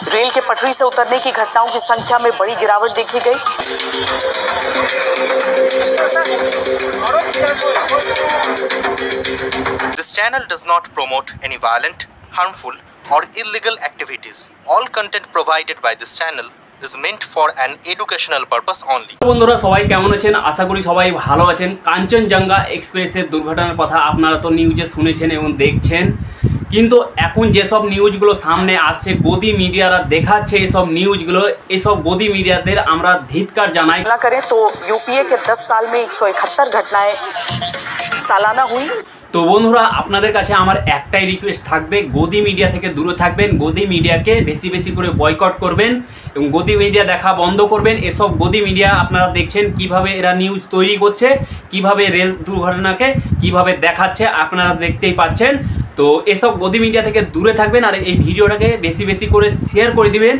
Rail के पटरी से उतरने की घटनाओं की संख्या में बड़ी गिरावट देखी गई। This channel does not promote any violent, harmful or illegal activities. All content provided by this channel is meant for an educational purpose only. বন্ধুরা সবাই কেমন আছেন? আশা করি সবাই ভালো আছেন। কাঞ্চনজঙ্ঘা এক্সপ্রেসের দুর্ঘটনার কথা আপনারা তো নিউজে শুনেছেন এবং দেখছেন, কিন্তু এখন যেসব নিউজগুলো সামনে আসছে গদি মিডিয়ারা দেখাচ্ছে এসব গদি মিডিয়াদের আমরা ধিক্কার জানাই। ना करें तो यूपीए के 10 साल में 171 घटनाएं सालाना हुई। তো বন্ধুরা আপনাদের কাছে আমার একটাই রিকোয়েস্ট থাকবে, গদি মিডিয়া থেকে দূরে থাকবেন, গদি মিডিয়াকে বেশি বেশি করে বয়কট করবেন এবং গদি মিডিয়া দেখা বন্ধ করবেন। এসব গদি মিডিয়া আপনারা দেখছেন কিভাবে এরা নিউজ তৈরি করছে, কিভাবে রেল দুর্ঘটনাকে কিভাবে দেখাচ্ছে আপনারা দেখতেই পাচ্ছেন। তো এসব গদি মিডিয়া থেকে দূরে থাকবেন আর এই ভিডিওটাকে বেশি বেশি করে শেয়ার করে দিবেন।